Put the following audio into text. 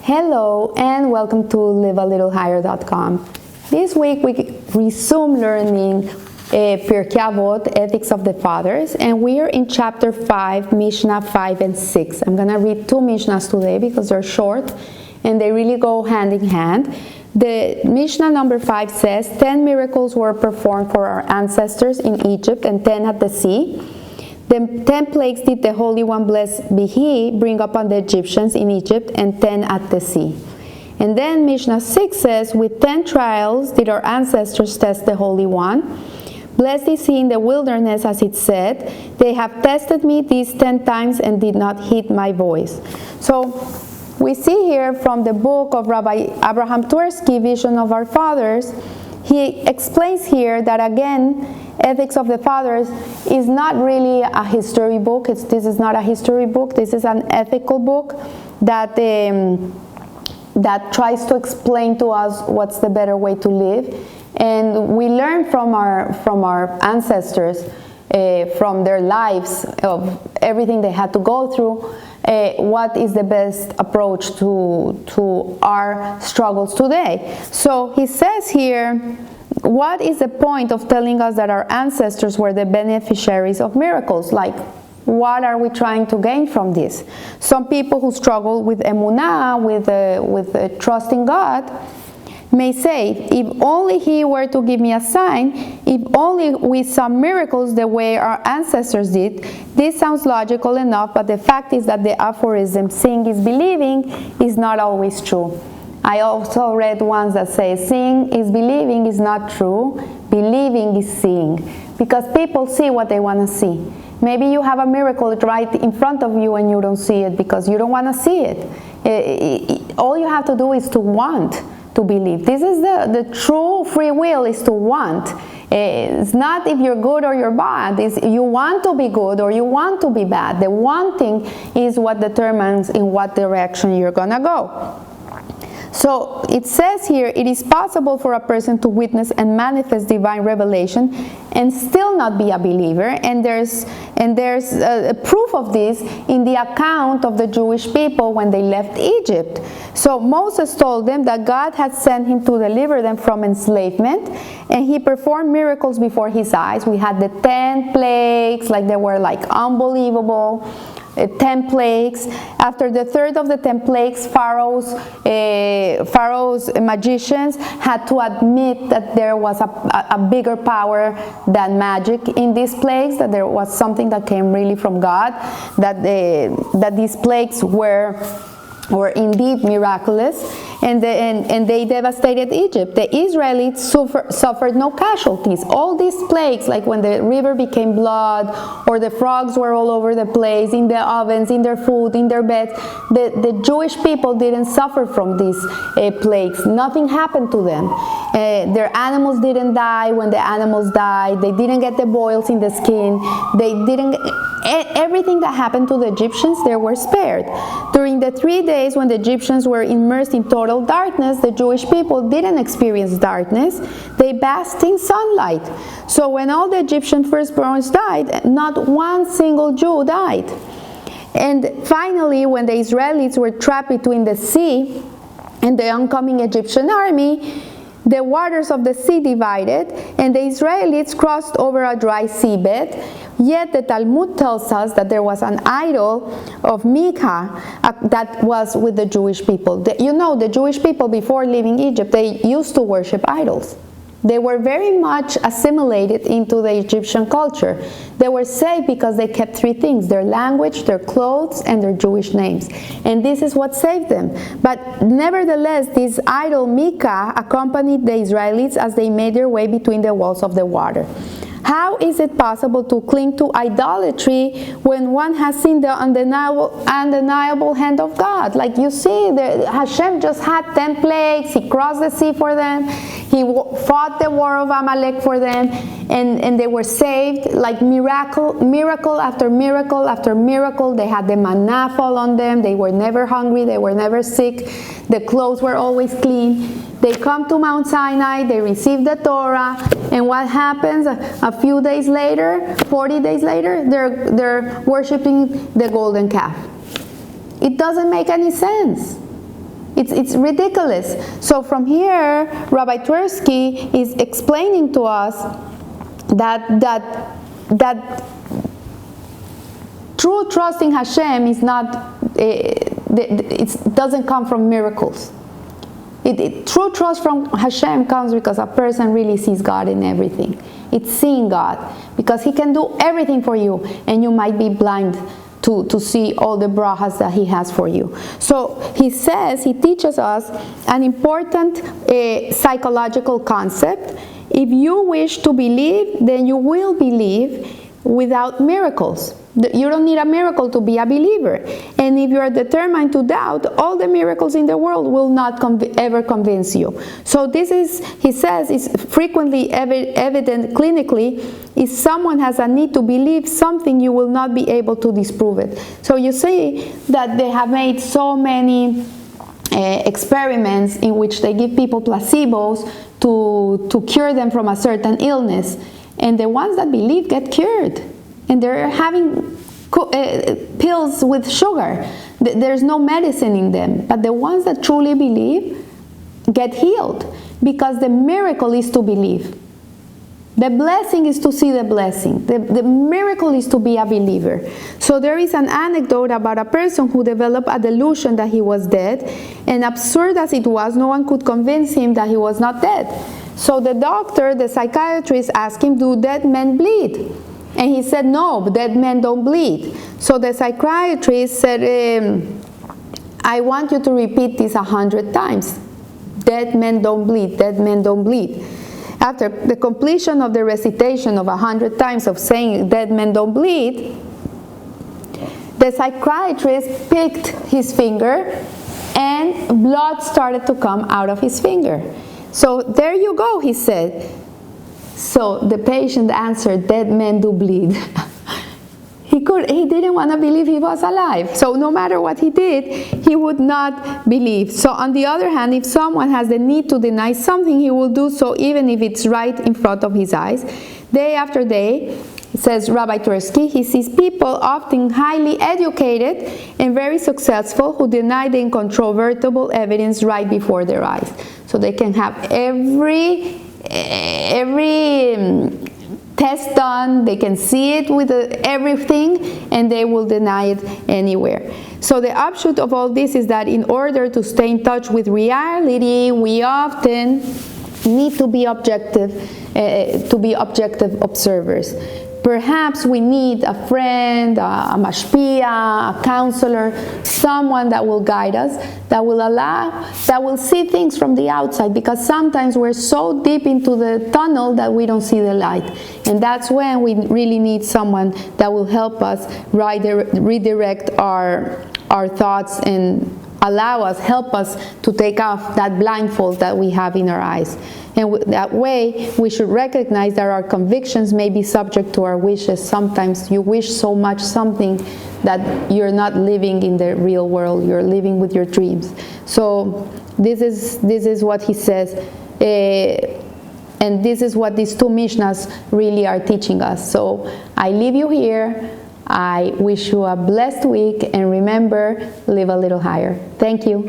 Hello and welcome to livealittlehigher.com. This week we resume learning Pirkei Avot, Ethics of the Fathers, and we are in chapter 5, Mishna 5 and 6. I'm going to read two Mishnas today because they're short and they really go hand in hand. The Mishnah number 5 says, 10 miracles were performed for our ancestors in Egypt and 10 at the sea. The 10 plagues did the Holy One, blessed be He, bring upon the Egyptians in Egypt, and 10 at the sea. And then Mishnah 6 says, with 10 trials did our ancestors test the Holy One. Blessed is He in the wilderness, as it said, they have tested me these 10 times and did not heed my voice. So we see here from the book of Rabbi Abraham Twersky, Vision of Our Fathers, he explains here that again, Ethics of the Fathers is not really a history book. This is not a history book. This is an ethical book that that tries to explain to us what's the better way to live. And we learn from our ancestors, from their lives, of everything they had to go through, what is the best approach to our struggles today. So he says here, what is the point of telling us that our ancestors were the beneficiaries of miracles? Like, what are we trying to gain from this? Some people who struggle with emunah, with trusting God, may say, if only He were to give me a sign, if only we saw miracles the way our ancestors did. This sounds logical enough, but the fact is that the aphorism, seeing is believing, is not always true. I also read ones that say, seeing is believing is not true, believing is seeing. Because people see what they want to see. Maybe you have a miracle right in front of you and you don't see it because you don't want to see it. All you have to do is to want to believe. This is the true free will, is to want. It's not if you're good or you're bad. It's you want to be good or you want to be bad. The wanting is what determines in what direction you're going to go. So it says here, it is possible for a person to witness and manifest divine revelation and still not be a believer. And there's a proof of this in the account of the Jewish people when they left Egypt. So Moses told them that God had sent him to deliver them from enslavement, and he performed miracles before his eyes. We had the 10 plagues, like they were like unbelievable. 10 plagues. After the third of the 10 plagues, Pharaoh's magicians had to admit that there was a bigger power than magic in these plagues, that there was something that came really from God, that these plagues were indeed miraculous, and they devastated Egypt. The Israelites suffered no casualties. All these plagues, like when the river became blood, or the frogs were all over the place, in the ovens, in their food, in their beds, the Jewish people didn't suffer from these plagues. Nothing happened to them. Their animals didn't die when the animals died. They didn't get the boils in the skin. Everything that happened to the Egyptians, they were spared. During the 3 days when the Egyptians were immersed in total darkness, the Jewish people didn't experience darkness. They basked in sunlight. So when all the Egyptian firstborns died, not one single Jew died. And finally, when the Israelites were trapped between the sea and the oncoming Egyptian army, the waters of the sea divided, and the Israelites crossed over a dry seabed. Yet the Talmud tells us that there was an idol of Mika that was with the Jewish people. The Jewish people before leaving Egypt, they used to worship idols. They were very much assimilated into the Egyptian culture. They were saved because they kept three things: their language, their clothes, and their Jewish names. And this is what saved them. But nevertheless, this idol Mika accompanied the Israelites as they made their way between the walls of the water. How is it possible to cling to idolatry when one has seen the undeniable hand of God? Like you see, Hashem just had 10 plagues. He crossed the sea for them. He fought the war of Amalek for them, and they were saved. Like miracle after miracle after miracle. They had the manna fall on them. They were never hungry. They were never sick. The clothes were always clean. They come to Mount Sinai, they receive the Torah, and what happens? A few days later, 40 days later, they're worshiping the golden calf. It doesn't make any sense. It's ridiculous. So from here, Rabbi Twersky is explaining to us that true trust in Hashem is not, it doesn't come from miracles. True trust from Hashem comes because a person really sees God in everything. It's seeing God, because He can do everything for you, and you might be blind to see all the brachas that He has for you. So he teaches us an important psychological concept. If you wish to believe, then you will believe without miracles. You don't need a miracle to be a believer. And if you are determined to doubt, all the miracles in the world will not ever convince you. So this is, he says, is frequently evident clinically. If someone has a need to believe something, you will not be able to disprove it. So you see that they have made so many experiments in which they give people placebos to cure them from a certain illness. And the ones that believe get cured. And they're having pills with sugar. There's no medicine in them. But the ones that truly believe get healed, because the miracle is to believe. The blessing is to see the blessing. The miracle is to be a believer. So there is an anecdote about a person who developed a delusion that he was dead. And absurd as it was, no one could convince him that he was not dead. So the psychiatrist asked him, do dead men bleed? And he said, no, dead men don't bleed. So the psychiatrist said, I want you to repeat this 100 times. Dead men don't bleed, dead men don't bleed. After the completion of the recitation of 100 times of saying dead men don't bleed, the psychiatrist picked his finger and blood started to come out of his finger. So there you go, he said. So the patient answered, dead men do bleed. He didn't want to believe he was alive. So no matter what he did, he would not believe. So on the other hand, if someone has the need to deny something, he will do so even if it's right in front of his eyes. Day after day, says Rabbi Twersky, he sees people often highly educated and very successful who deny the incontrovertible evidence right before their eyes. So they can have every test done, they can see it with everything, and they will deny it anywhere. So the upshot of all this is that in order to stay in touch with reality, we often need to be objective observers. Perhaps we need a friend, a mashpia, a counselor, someone that will guide us, that will see things from the outside, because sometimes we're so deep into the tunnel that we don't see the light. And that's when we really need someone that will help us redirect our thoughts and help us to take off that blindfold that we have in our eyes. And that way, we should recognize that our convictions may be subject to our wishes. Sometimes you wish so much something that you're not living in the real world. You're living with your dreams. So this is what he says. And this is what these two Mishnas really are teaching us. So I leave you here. I wish you a blessed week. And remember, live a little higher. Thank you.